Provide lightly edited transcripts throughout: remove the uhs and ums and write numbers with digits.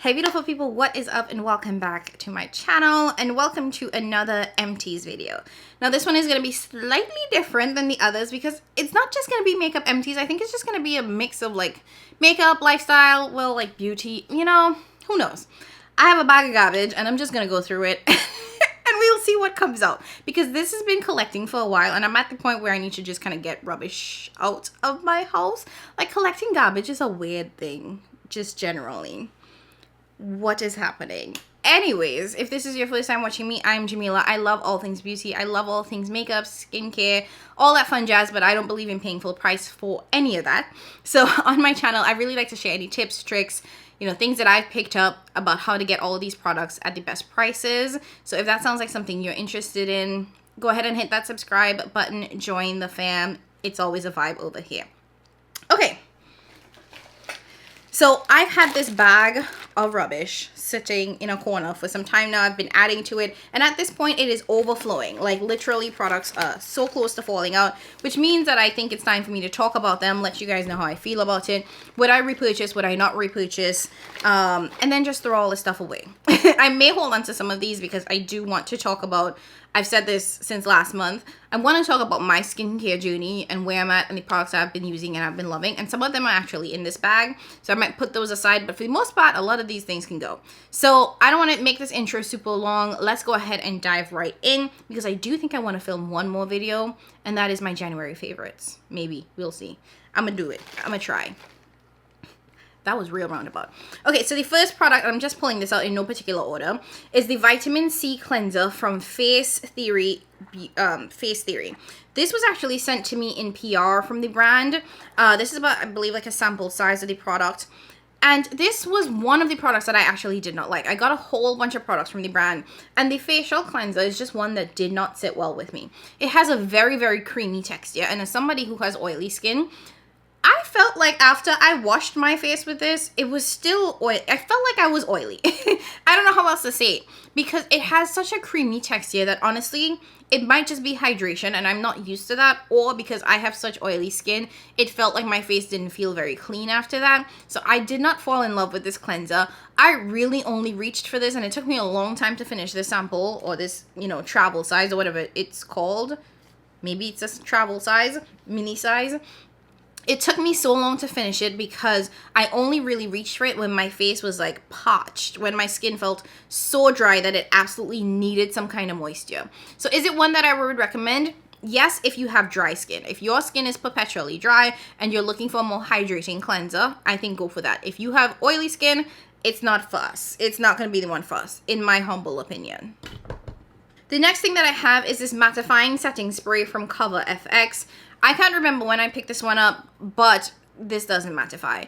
Hey beautiful people, what is up and welcome back to my channel and welcome to another Empties video. Now this one is going to be slightly different than the others because it's not just going to be makeup empties. I think it's just going to be a mix of like makeup, lifestyle, well like beauty, you know, who knows. I have a bag of garbage and I'm just going to go through it and we'll see what comes out because this has been collecting for a while and I'm at the point where I need to just kind of get rubbish out of my house. Like collecting garbage is a weird thing, just generally. What is happening? Anyways, if this is your first time watching me, I'm Jamila. I love all things beauty. I love all things makeup, skincare, all that fun jazz, but I don't believe in paying full price for any of that. So on my channel, I really like to share any tips, tricks, you know, things that I've picked up about how to get all of these products at the best prices. So if that sounds like something you're interested in, go ahead and hit that subscribe button, join the fam. It's always a vibe over here. Okay. So I've had this bag of rubbish sitting in a corner for some time now. I've been adding to it and at this point it is overflowing. Like literally products are so close to falling out, which means that I think it's time for me to talk about them, let you guys know how I feel about it. Would I repurchase? Would I not repurchase? And then just throw all this stuff away. I may hold on to some of these because I do want to talk about, I've said this since last month, I want to talk about my skincare journey and where I'm at and the products I've been using and I've been loving. And some of them are actually in this bag, so I might put those aside. But for the most part, a lot of these things can go. So I don't want to make this intro super long. Let's go ahead and dive right in because I do think I want to film one more video. And that is my January favorites. Maybe. We'll see. I'm going to do it. I'm going to try. That was real roundabout. Okay, so the first product, I'm just pulling this out in no particular order, is the Vitamin C Cleanser from Face Theory. This was actually sent to me in PR from the brand. This is about, I believe, like a sample size of the product. And this was one of the products that I actually did not like. I got a whole bunch of products from the brand. And the facial cleanser is just one that did not sit well with me. It has a very, very creamy texture. And as somebody who has oily skin, I felt like after I washed my face with this, it was still oily. I felt like I was oily. I don't know how else to say it. Because it has such a creamy texture that honestly, it might just be hydration and I'm not used to that. Or because I have such oily skin, it felt like my face didn't feel very clean after that. So I did not fall in love with this cleanser. I really only reached for this and it took me a long time to finish this sample or this, you know, travel size or whatever it's called. Maybe it's a travel size, mini size. It took me so long to finish it because I only really reached for it when my face was like parched, when my skin felt so dry that it absolutely needed some kind of moisture. So is it one that I would recommend? Yes, if you have dry skin. If your skin is perpetually dry and you're looking for a more hydrating cleanser, I think go for that. If you have oily skin, it's not for us. It's not going to be the one for us, in my humble opinion. The next thing that I have is this mattifying setting spray from Cover FX. I can't remember when I picked this one up, but this doesn't mattify.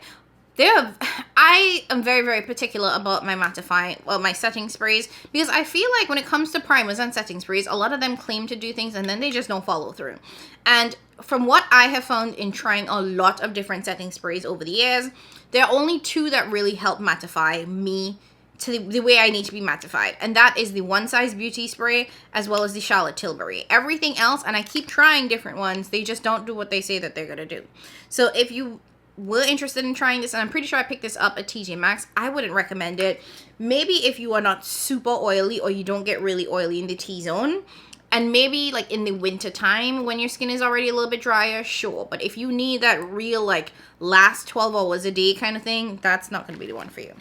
I am very, very particular about my my setting sprays because I feel like when it comes to primers and setting sprays, a lot of them claim to do things and then they just don't follow through. And from what I have found in trying a lot of different setting sprays over the years, there are only two that really help mattify me to the way I need to be mattified, and that is the One Size Beauty Spray as well as the Charlotte Tilbury. Everything else, and I keep trying different ones, they just don't do what they say that they're gonna do. So if you were interested in trying this, and I'm pretty sure I picked this up at TJ Maxx, I wouldn't recommend it. Maybe if you are not super oily or you don't get really oily in the T-zone, and maybe like in the winter time when your skin is already a little bit drier, sure. But if you need that real like last 12 hours a day kind of thing, that's not gonna be the one for you.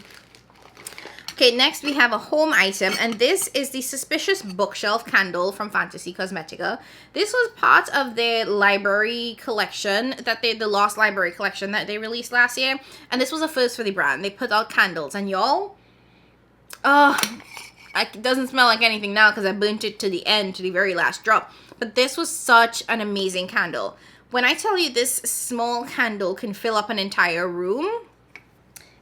Okay, next we have a home item, and this is the Suspicious Bookshelf Candle from Fantasy Cosmetica. This was part of their library collection, the Lost Library collection that they released last year, and this was a first for the brand. They put out candles, and y'all, it doesn't smell like anything now because I burnt it to the end, to the very last drop, but this was such an amazing candle. When I tell you this small candle can fill up an entire room,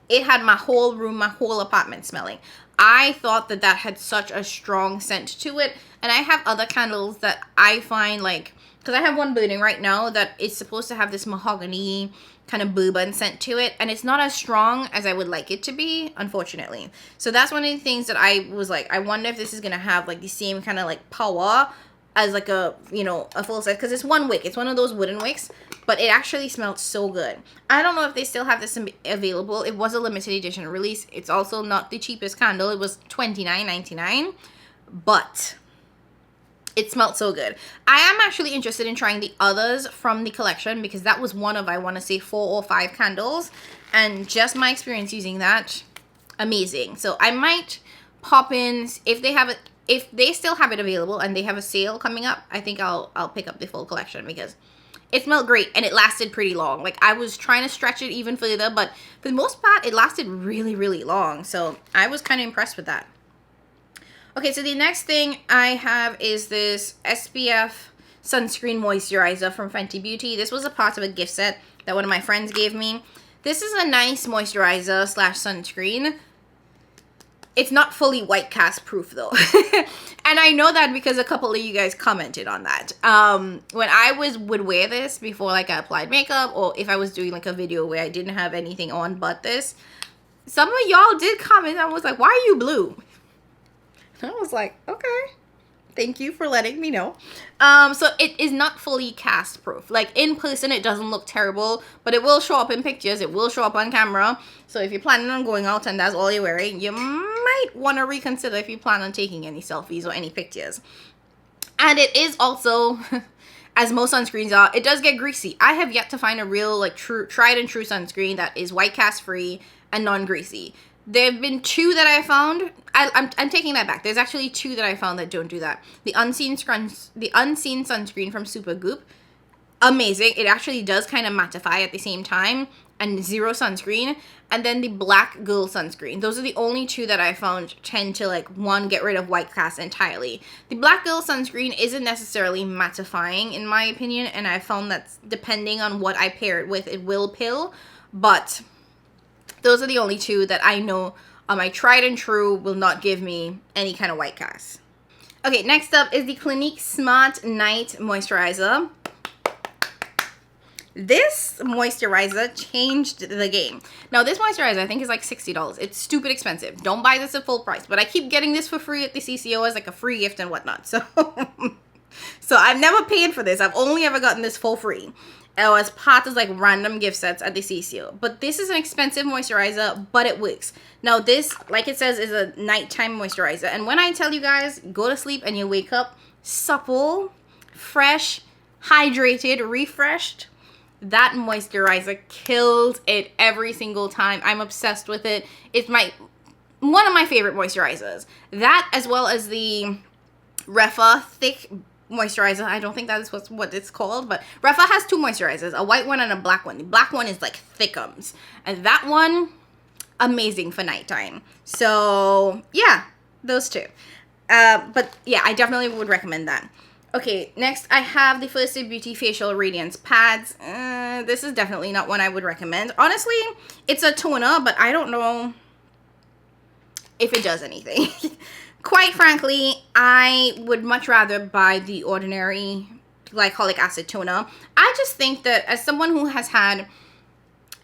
it had my whole room, my whole apartment smelling. I thought that that had such a strong scent to it. And I have other candles that I find like, because I have one burning right now that is supposed to have this mahogany kind of bourbon scent to it. And it's not as strong as I would like it to be, unfortunately. So that's one of the things that I was like, I wonder if this is going to have like the same kind of like power as like a, you know, a full size. Because it's one wick. It's one of those wooden wicks. but it actually smelled so good. I don't know if they still have this available. It was a limited edition release. It's also not the cheapest candle. It was $29.99, but it smelled so good. I am actually interested in trying the others from the collection because that was one of, I want to say, 4 or 5 candles, and just my experience using that, amazing. So I might pop in if they have it. If they still have it available and they have a sale coming up, I think I'll pick up the full collection because it smelled great and it lasted pretty long. Like, I was trying to stretch it even further, but for the most part, it lasted really, really long. So I was kind of impressed with that. Okay, so the next thing I have is this SPF Sunscreen Moisturizer from Fenty Beauty. This was a part of a gift set that one of my friends gave me. This is a nice moisturizer slash sunscreen. It's not fully white cast proof though. And I know that because a couple of you guys commented on that. When I would wear this before like I applied makeup, or if I was doing like a video where I didn't have anything on but this, some of y'all did comment and was like, why are you blue? And I was like, okay. Thank you for letting me know. So it is not fully cast proof. Like, in person, it doesn't look terrible, but it will show up in pictures. It will show up on camera. So if you're planning on going out and that's all you're wearing, you might want to reconsider if you plan on taking any selfies or any pictures. And it is also, as most sunscreens are, it does get greasy. I have yet to find a real, like, tried and true sunscreen that is white cast free and non-greasy. There have been 2 that I found. I'm taking that back. There's actually 2 that I found that don't do that. The Unseen Sunscreen from Supergoop, amazing. It actually does kind of mattify at the same time, and zero sunscreen. And then the Black Girl Sunscreen. Those are the only 2 that I found tend to, like, one, get rid of white cast entirely. The Black Girl Sunscreen isn't necessarily mattifying in my opinion, and I found that depending on what I pair it with, it will pill, but those are the only 2 that I know my tried and true will not give me any kind of white cast. Okay, next up is the Clinique Smart Night Moisturizer. This moisturizer changed the game. Now, this moisturizer I think is like $60. It's stupid expensive. Don't buy this at full price, but I keep getting this for free at the CCO as like a free gift and whatnot. So, so I've never paid for this. I've only ever gotten this for free. As part of like random gift sets at the CCO. But this is an expensive moisturizer, but it works. Now this, like it says, is a nighttime moisturizer. And when I tell you guys, go to sleep and you wake up supple, fresh, hydrated, refreshed, that moisturizer kills it every single time. I'm obsessed with it. It's one of my favorite moisturizers. That, as well as the Refa Thick Moisturizer. I don't think that is what it's called, but Refa has 2 moisturizers, a white one and a black one. The black one is like thickums, and that one, amazing for nighttime. So yeah, those 2. But yeah, I definitely would recommend that. Okay, next I have the First Aid Beauty Facial Radiance Pads. This is definitely not one I would recommend. Honestly, it's a toner, but I don't know if it does anything. Quite frankly, I would much rather buy the ordinary glycolic acid toner. I just think that as someone who has had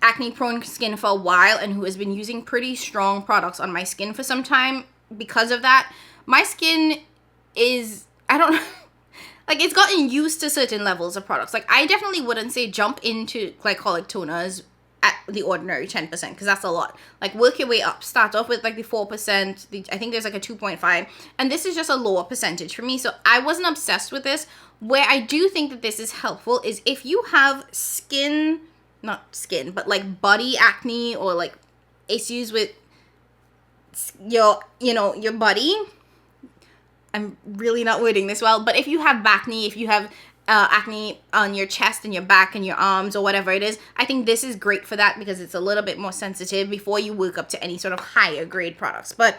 acne-prone skin for a while and who has been using pretty strong products on my skin for some time, because of that, my skin is, I don't know, like, it's gotten used to certain levels of products. Like, I definitely wouldn't say jump into glycolic toners at the ordinary 10%, because that's a lot. Like, work your way up. Start off with like the 4%. I think there's like a 2.5, and this is just a lower percentage for me. So I wasn't obsessed with this. Where I do think that this is helpful is if you have not skin, but like body acne, or like issues with your body. I'm really not wording this well, but if you have bacne, if you have acne on your chest and your back and your arms or whatever it is, I think this is great for that because it's a little bit more sensitive before you work up to any sort of higher grade products. But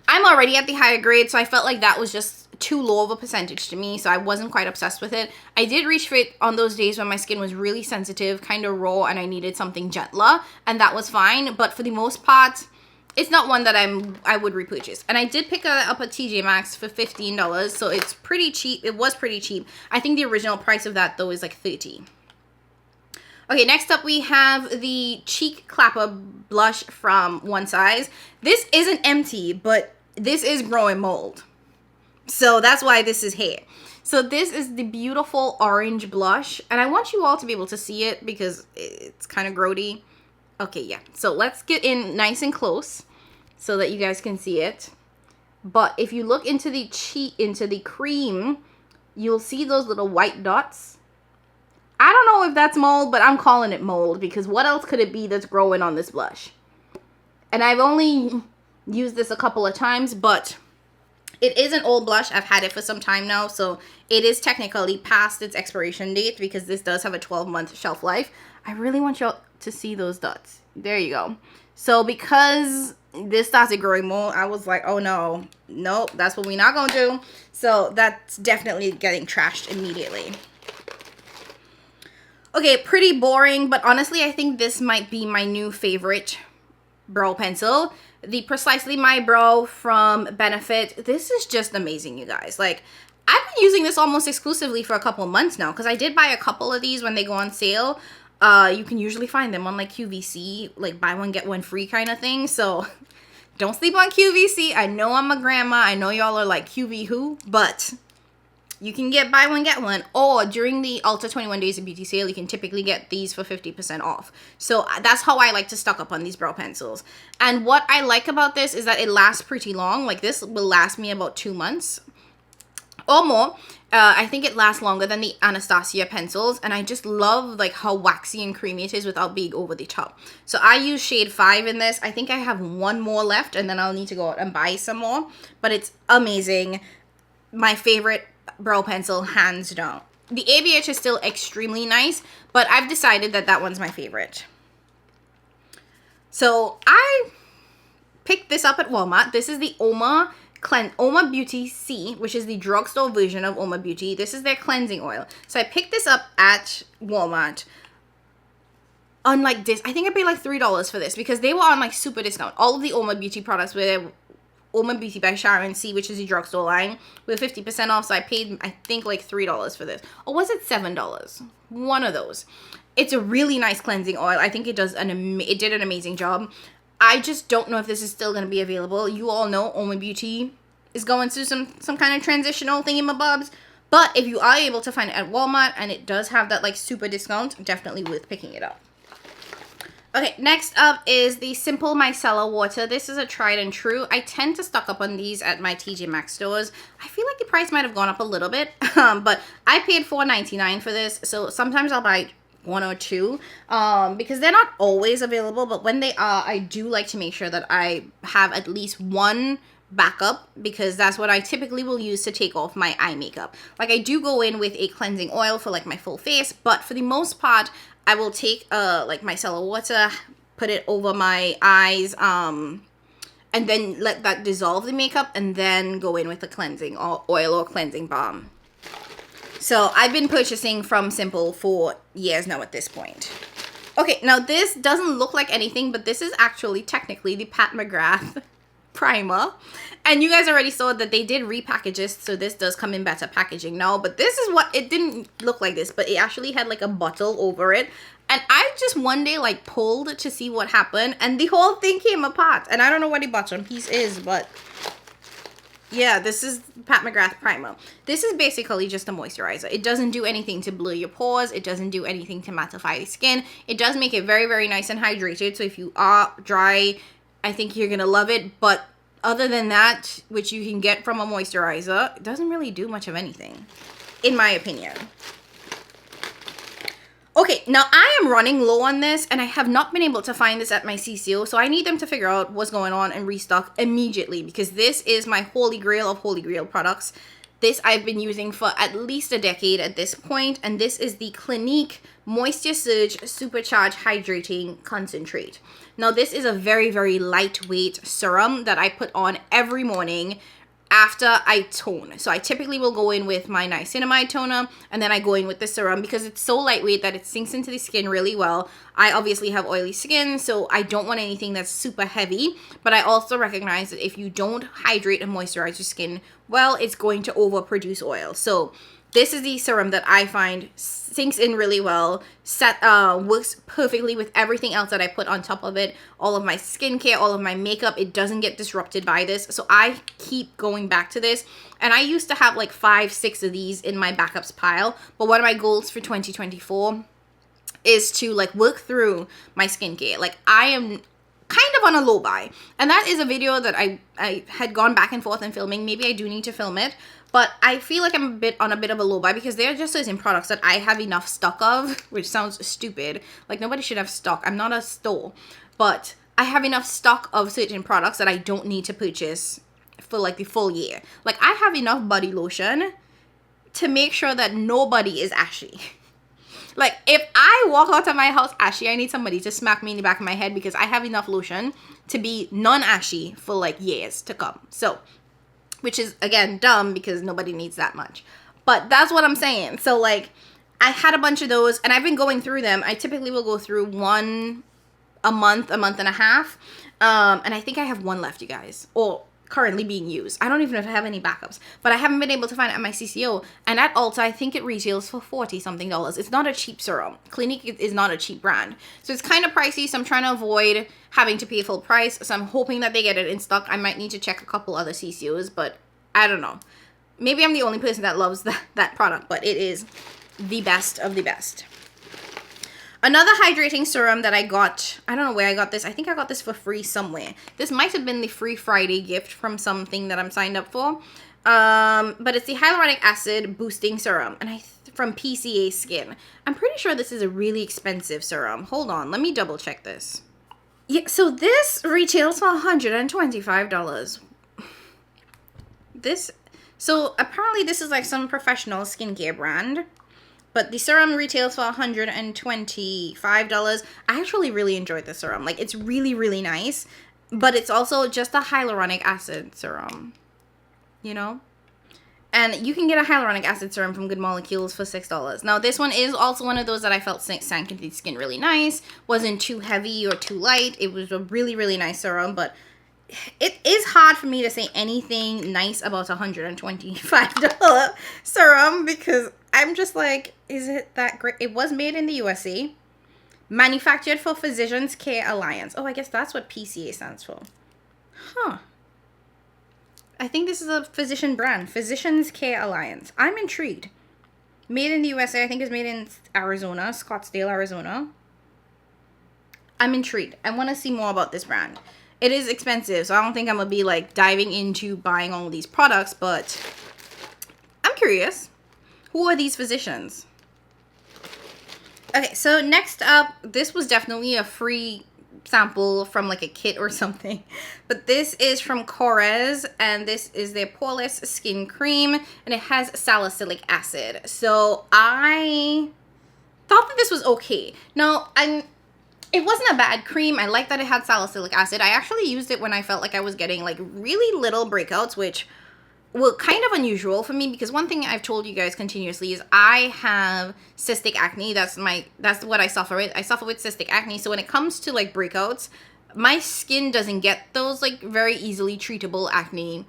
I'm already at the higher grade, so I felt like that was just too low of a percentage to me, so I wasn't quite obsessed with it. I did reach for it on those days when my skin was really sensitive, kind of raw, and I needed something gentler, and that was fine. But for the most part, it's not one that I would repurchase. And I did pick that up at TJ Maxx for $15, so it's pretty cheap. It was pretty cheap. I think the original price of that, though, is like $30. Okay, next up we have the Cheek Clapper Blush from One Size. This isn't empty, but this is growing mold. So that's why this is here. So this is the beautiful orange blush. And I want you all to be able to see it because it's kind of grody. Okay, yeah. So let's get in nice and close so that you guys can see it. But if you look into the cream, you'll see those little white dots. I don't know if that's mold, but I'm calling it mold because what else could it be that's growing on this blush? And I've only used this a couple of times, but it is an old blush. I've had it for some time now, so it is technically past its expiration date because this does have a 12-month shelf life. I really want y'all to see those dots. There you go. So because this started growing more, I was like, oh no, nope, that's what we're not gonna do. So that's definitely getting trashed immediately. Okay, pretty boring, but honestly, I think this might be my new favorite brow pencil. The Precisely My Brow from Benefit. This is just amazing, you guys. Like, I've been using this almost exclusively for a couple months now because I did buy a couple of these when they go on sale. You can usually find them on like QVC, like buy one get one free kind of thing. So don't sleep on QVC. I know I'm a grandma. I know y'all are like QV who, but you can get buy one get one, or during the Ulta 21 Days of Beauty sale, you can typically get these for 50% off. So that's how I like to stock up on these brow pencils. And what I like about this is that it lasts pretty long. Like this will last me about 2 months or more. I think it lasts longer than the Anastasia pencils, and I just love like how waxy and creamy it is without being over the top. So I use shade 5 in this. I think I have one more left, and then I'll need to go out and buy some more. But it's amazing. My favorite brow pencil, hands down. The ABH is still extremely nice, but I've decided that that one's my favorite. So I picked this up at Walmart. This is the Oma Beauty C, which is the drugstore version of Oma Beauty. This is their cleansing oil. So I picked this up at Walmart. Unlike this, I think I paid like $3 for this because they were on like super discount. All of the Oma Beauty products were Oma Beauty by Sharon C, which is the drugstore line, with 50% off. So I paid, I think, like $3 for this. Or was it $7? One of those. It's a really nice cleansing oil. I think it did an amazing job. I just don't know if this is still going to be available. You all know Oma Beauty is going through some kind of transitional thingamabobs. But if you are able to find it at Walmart and it does have that like super discount, definitely worth picking it up. Okay, next up is the Simple Micellar Water. This is a tried and true. I tend to stock up on these at my TJ Maxx stores. I feel like the price might have gone up a little bit, but I paid $4.99 for this. So sometimes I'll buy one or two because they're not always available, but when they are, I do like to make sure that I have at least one backup because that's what I typically will use to take off my eye makeup. Like I do go in with a cleansing oil for like my full face, but for the most part, I will take like micellar water, put it over my eyes, and then let that dissolve the makeup, and then go in with the cleansing oil or cleansing balm. So I've been purchasing from Simple for years now at this point. Okay, now this doesn't look like anything, but this is actually technically the Pat McGrath primer. And you guys already saw that they did repackage this, so this does come in better packaging now. But this is what, it didn't look like this, but it actually had like a bottle over it. And I just one day like pulled to see what happened, and the whole thing came apart. And I don't know what the bottom piece is, but yeah, this is Pat McGrath primer. This is basically just a moisturizer. It doesn't do anything to blur your pores. It doesn't do anything to mattify the skin. It does make it very, very nice and hydrated. So if you are dry, I think you're gonna love it. But other than that, which you can get from a moisturizer, it doesn't really do much of anything, in my opinion. Okay, now I am running low on this, and I have not been able to find this at my CCO, so I need them to figure out what's going on and restock immediately, because this is my holy grail of holy grail products. This I've been using for at least a decade at this point, and this is the Clinique Moisture Surge Supercharged Hydrating Concentrate. Now, this is a very, very lightweight serum that I put on every morning after I tone. So I typically will go in with my niacinamide toner, and then I go in with the serum because it's so lightweight that it sinks into the skin really well. I obviously have oily skin, so I don't want anything that's super heavy, but I also recognize that if you don't hydrate and moisturize your skin well, it's going to overproduce oil. So this is the serum that I find sinks in really well, works perfectly with everything else that I put on top of it. All of my skincare, all of my makeup, it doesn't get disrupted by this. So I keep going back to this. And I used to have like 5, 6 of these in my backups pile. But one of my goals for 2024 is to like work through my skincare. Like I am kind of on a low buy, and that is a video that I had gone back and forth in filming. Maybe I do need to film it, but I feel like I'm on a bit of a low buy because there just isn't products that I have enough stock of, which sounds stupid. Like nobody should have stock. I'm not a store, but I have enough stock of certain products that I don't need to purchase for like the full year. Like I have enough body lotion to make sure that nobody is ashy. Like, if I walk out of my house ashy, I need somebody to smack me in the back of my head because I have enough lotion to be non-ashy for, like, years to come. So, which is, again, dumb because nobody needs that much. But that's what I'm saying. So, like, I had a bunch of those, and I've been going through them. I typically will go through one a month and a half. And I think I have one left, you guys. Or currently being used. I don't even know if I have any backups, but I haven't been able to find it at my CCO. And at Ulta, I think it retails for $40 something. It's not a cheap serum. Clinique is not a cheap brand, so it's kind of pricey. So I'm trying to avoid having to pay full price. So I'm hoping that they get it in stock. I might need to check a couple other CCOs, but I don't know. Maybe I'm the only person that loves that product, but it is the best of the best. Another hydrating serum that I got, I don't know where I got this. I think I got this for free somewhere. This might have been the free Friday gift from something that I'm signed up for. But it's the Hyaluronic Acid Boosting Serum, and from PCA Skin. I'm pretty sure this is a really expensive serum. Hold on, let me double check this. Yeah, so this retails for $125. So apparently this is like some professional skincare brand. But the serum retails for $125. I actually really enjoyed the serum. Like, it's really, really nice. But it's also just a hyaluronic acid serum. You know? And you can get a hyaluronic acid serum from Good Molecules for $6. Now, this one is also one of those that I felt sank into the skin really nice. Wasn't too heavy or too light. It was a really, really nice serum. But it is hard for me to say anything nice about a $125 serum because I'm just like, is it that great? It was made in the USA. Manufactured for Physicians Care Alliance. Oh, I guess that's what PCA stands for. Huh. I think this is a physician brand. Physicians Care Alliance. I'm intrigued. Made in the USA. I think it's made in Arizona. Scottsdale, Arizona. I'm intrigued. I want to see more about this brand. It is expensive, so I don't think I'm going to be like diving into buying all these products, but I'm curious. Who are these physicians? Okay, so next up, this was definitely a free sample from like a kit or something. But this is from Korres, and this is their poreless skin cream, and it has salicylic acid. So I thought that this was okay. Now, it wasn't a bad cream. I like that it had salicylic acid. I actually used it when I felt like I was getting like really little breakouts, which were kind of unusual for me because one thing I've told you guys continuously is I have cystic acne. That's what I suffer with. I suffer with cystic acne. So when it comes to like breakouts, my skin doesn't get those like very easily treatable acne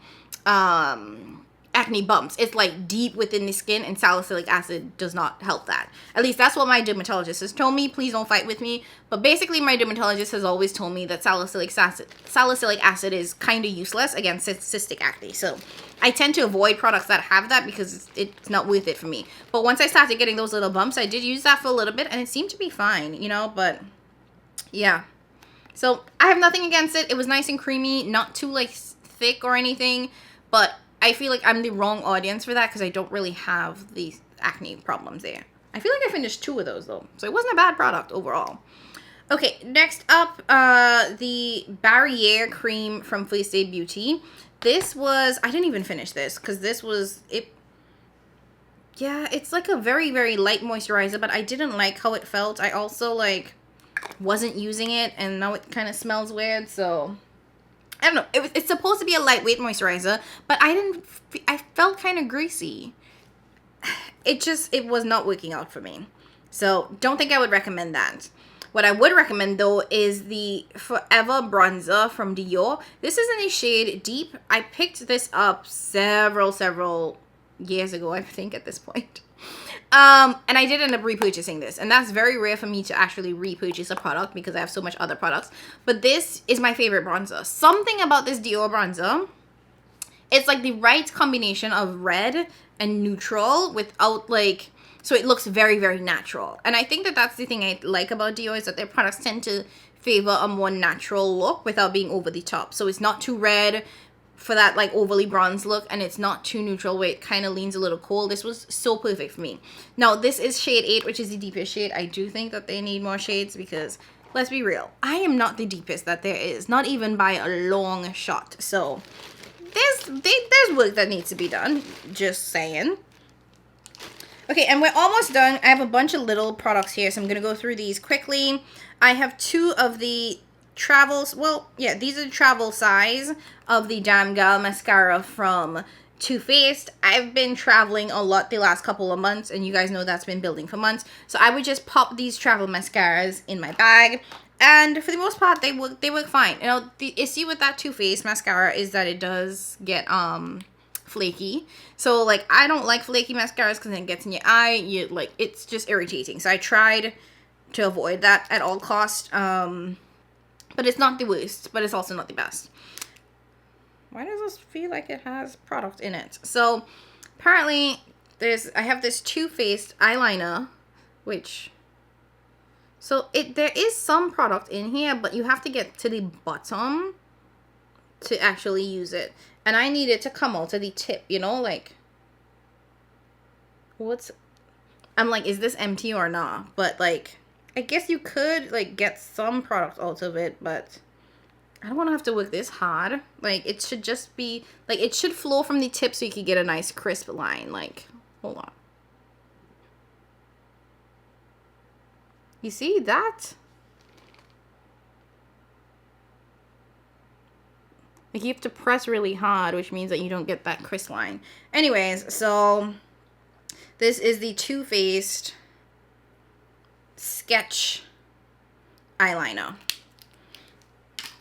bumps. It's like deep within the skin, and salicylic acid does not help that. At least that's what my dermatologist has told me. Please don't fight with me. But basically my dermatologist has always told me that salicylic acid is kind of useless against cystic acne. So I tend to avoid products that have that because it's not worth it for me. But once I started getting those little bumps, I did use that for a little bit and it seemed to be fine, you know, but yeah. So I have nothing against it. It was nice and creamy, not too like thick or anything, but I feel like I'm the wrong audience for that because I don't really have these acne problems there. I feel like I finished 2 of those though, so it wasn't a bad product overall. Okay, next up, the Barriair cream from First Aid Beauty. This was, I didn't even finish this because this was, yeah, it's like a very, very light moisturizer, but I didn't like how it felt. I also like wasn't using it and now it kind of smells weird, so I don't know. It's supposed to be a lightweight moisturizer, but I felt kind of greasy. It was not working out for me. So don't think I would recommend that. What I would recommend though is the Forever Bronzer from Dior. This is in the shade Deep. I picked this up several years ago, I think, at this point. And I did end up repurchasing this, and that's very rare for me to actually repurchase a product because I have so much other products. But this is my favorite bronzer. Something about this Dior bronzer, it's like the right combination of red and neutral without like, so it looks very, very natural. And I think that that's the thing I like about Dior, is that their products tend to favor a more natural look without being over the top. So it's not too red for that like overly bronze look, and it's not too neutral where it kind of leans a little cold. This was so perfect for me. Now this is shade 8, which is the deepest shade. I do think that they need more shades because, let's be real, I am not the deepest that there is, not even by a long shot. So there's work that needs to be done, just saying. Okay, and we're almost done. I have a bunch of little products here, so I'm gonna go through these quickly. I have 2 of the travels, well, yeah, these are the travel size of the Damn Gal mascara from Too Faced. I've been traveling a lot the last couple of months, and you guys know that's been building for months. So I would just pop these travel mascaras in my bag, and for the most part, they work fine. You know, the issue with that Too Faced mascara is that it does get flaky. So like, I don't like flaky mascaras because it gets in your eye. It's just irritating. So I tried to avoid that at all costs. But it's not the worst, but it's also not the best. Why does this feel like it has product in it? So apparently I have this Too Faced eyeliner, which, so there is some product in here, but you have to get to the bottom to actually use it. And I need it to come out to the tip, you know, like, I'm like, is this empty or not? But like, I guess you could like get some product out of it, but I don't want to have to work this hard. Like, it should just be like, it should flow from the tip so you can get a nice crisp line. Like, hold on. You see that? Like, you have to press really hard, which means that you don't get that crisp line. Anyways, so this is the Too Faced Sketch eyeliner.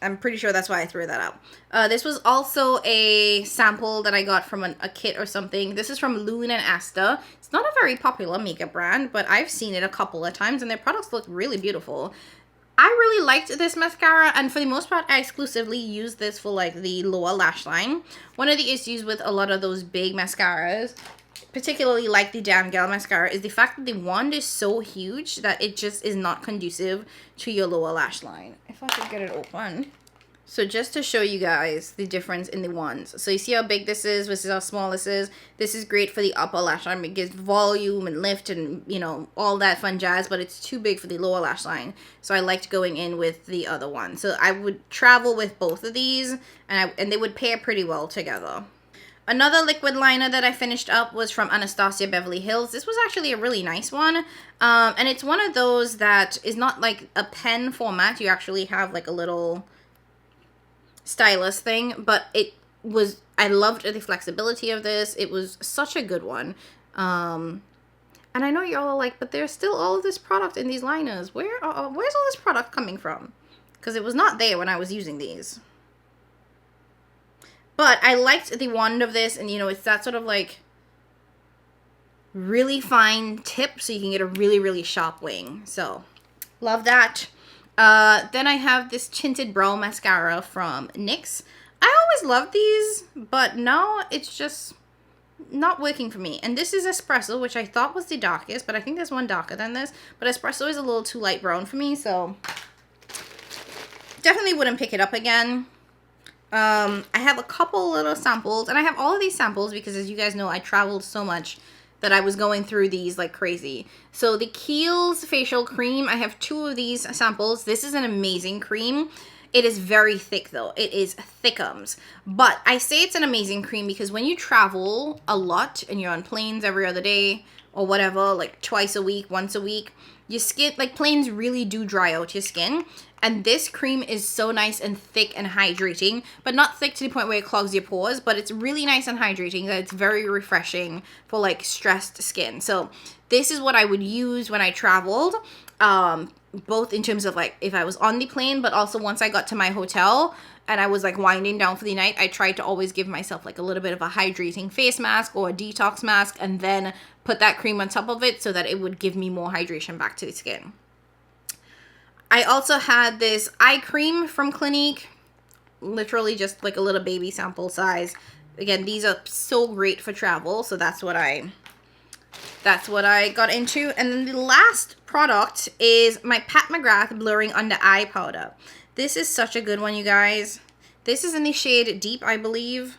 I'm pretty sure that's why I threw that out. This was also a sample that I got from a kit or something. This is from Loon and Asta. It's not a very popular makeup brand, but I've seen it a couple of times and their products look really beautiful. I really liked this mascara, and for the most part, I exclusively use this for like the lower lash line. One of the issues with a lot of those big mascaras, particularly like the Damn Gal mascara, is the fact that the wand is so huge that it just is not conducive to your lower lash line. If I could get it open. So just to show you guys the difference in the wands. So you see how big this is versus how small this is. This is great for the upper lash line. It gives volume and lift and, you know, all that fun jazz, but it's too big for the lower lash line. So I liked going in with the other one. So I would travel with both of these, and they would pair pretty well together. Another liquid liner that I finished up was from Anastasia Beverly Hills. This was actually a really nice one. And it's one of those that is not like a pen format. You actually have like a little stylus thing, but I loved the flexibility of this. It was such a good one. And I know you're all like, but there's still all of this product in these liners. Where's all this product coming from? Because it was not there when I was using these. But I liked the wand of this, and you know, it's that sort of like really fine tip, so you can get a really, really sharp wing. So, love that. Then I have this tinted brow mascara from NYX. I always loved these, but now it's just not working for me. And this is Espresso, which I thought was the darkest, but I think there's one darker than this. But Espresso is a little too light brown for me, so definitely wouldn't pick it up again. I have a couple little samples, and I have all of these samples because, as you guys know, I traveled so much that I was going through these like crazy. So the Kiehl's facial cream, I have 2 of these samples. This is an amazing cream. It is very thick though. It is thickums. But I say it's an amazing cream because when you travel a lot and you're on planes every other day or whatever, like twice a week, once a week, your skin, like planes really do dry out your skin. And this cream is so nice and thick and hydrating, but not thick to the point where it clogs your pores, but it's really nice and hydrating, that it's very refreshing for like stressed skin. So this is what I would use when I traveled, both in terms of like if I was on the plane, but also once I got to my hotel and I was like winding down for the night, I tried to always give myself like a little bit of a hydrating face mask or a detox mask, and then put that cream on top of it so that it would give me more hydration back to the skin. I also had this eye cream from Clinique, literally just like a little baby sample size. Again, these are so great for travel, so that's what I got into. And then the last product is my Pat McGrath Blurring Under Eye Powder. This is such a good one, you guys. This is in the shade Deep, I believe.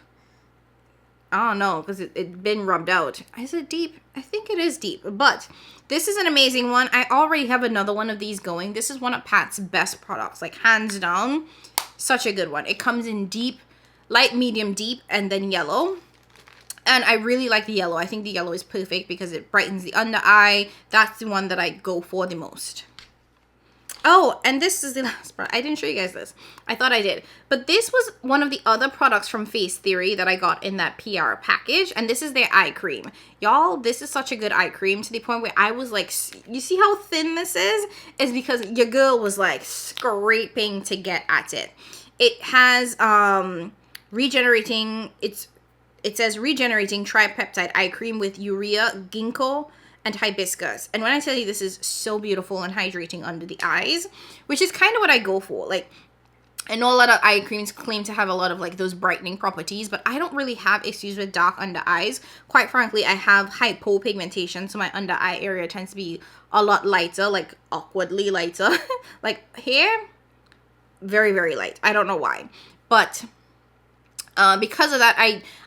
I don't know, because it's been rubbed out. Is it deep? I think it is deep. But this is an amazing one. I already have another one of these going. This is one of Pat's best products, like hands down. Such a good one. It comes in deep, light, medium, deep, and then yellow. And I really like the yellow. I think the yellow is perfect because it brightens the under eye. That's the one that I go for the most. Oh, and this is the last product. I didn't show you guys this. I thought I did. But this was one of the other products from Face Theory that I got in that PR package. And this is their eye cream. Y'all, this is such a good eye cream to the point where I was like, you see how thin this is? It's because your girl was like scraping to get at it. It has regenerating, it says regenerating tripeptide eye cream with urea, ginkgo, and hibiscus. And when I tell you this is so beautiful and hydrating under the eyes, which is kind of what I go for. Like, I know a lot of eye creams claim to have a lot of like those brightening properties, but I don't really have issues with dark under eyes. Quite frankly, I have hypopigmentation, so my under eye area tends to be a lot lighter, like awkwardly lighter. Like here, very, very light. I don't know why. But because of that,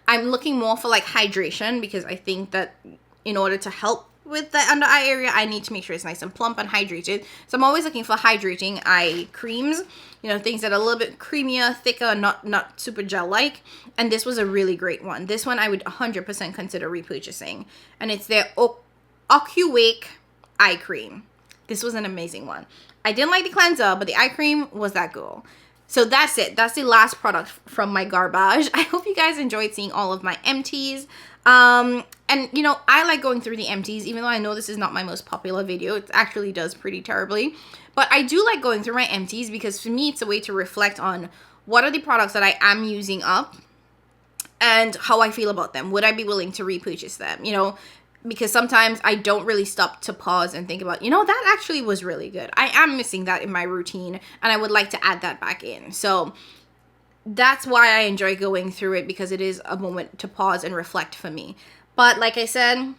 I'm looking more for like hydration, because I think that in order to help with the under eye area, I need to make sure it's nice and plump and hydrated. So I'm always looking for hydrating eye creams, you know, things that are a little bit creamier, thicker, not super gel-like. And this was a really great one. This one I would 100% consider repurchasing. And it's their OcuWake eye cream. This was an amazing one. I didn't like the cleanser, but the eye cream was that girl. So that's it. That's the last product from my garbage. I hope you guys enjoyed seeing all of my empties. And you know, I like going through the empties, even though I know this is not my most popular video. It actually does pretty terribly. But I do like going through my empties because for me, it's a way to reflect on what are the products that I am using up and how I feel about them. Would I be willing to repurchase them? You know, because sometimes I don't really stop to pause and think about, you know, that actually was really good. I am missing that in my routine and I would like to add that back in. So that's why I enjoy going through it, because it is a moment to pause and reflect for me. But like I said,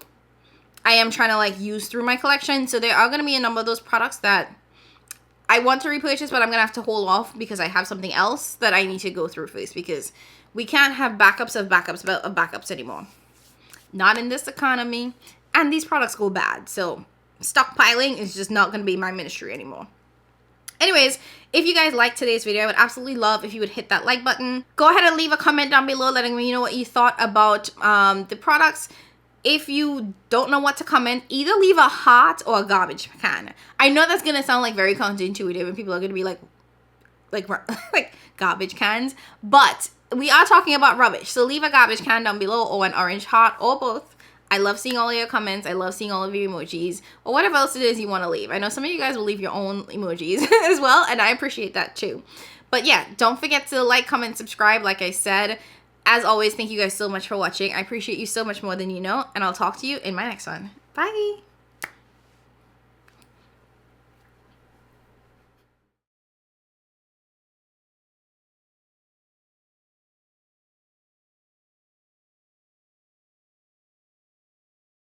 I am trying to like use through my collection. So there are going to be a number of those products that I want to repurchase, but I'm going to have to hold off because I have something else that I need to go through first, because we can't have backups of backups anymore. Not in this economy. And these products go bad. So stockpiling is just not going to be my ministry anymore. Anyways, if you guys liked today's video, I would absolutely love if you would hit that like button. Go ahead and leave a comment down below letting me know what you thought about the products. If you don't know what to comment, either leave a heart or a garbage can. I know that's going to sound like very counterintuitive and people are going to be like garbage cans. But we are talking about rubbish. So leave a garbage can down below or an orange heart or both. I love seeing all of your comments. I love seeing all of your emojis or whatever else it is you want to leave. I know some of you guys will leave your own emojis as well, and I appreciate that too. But yeah, don't forget to like, comment, subscribe like I said. As always, thank you guys so much for watching. I appreciate you so much more than you know, and I'll talk to you in my next one. Bye!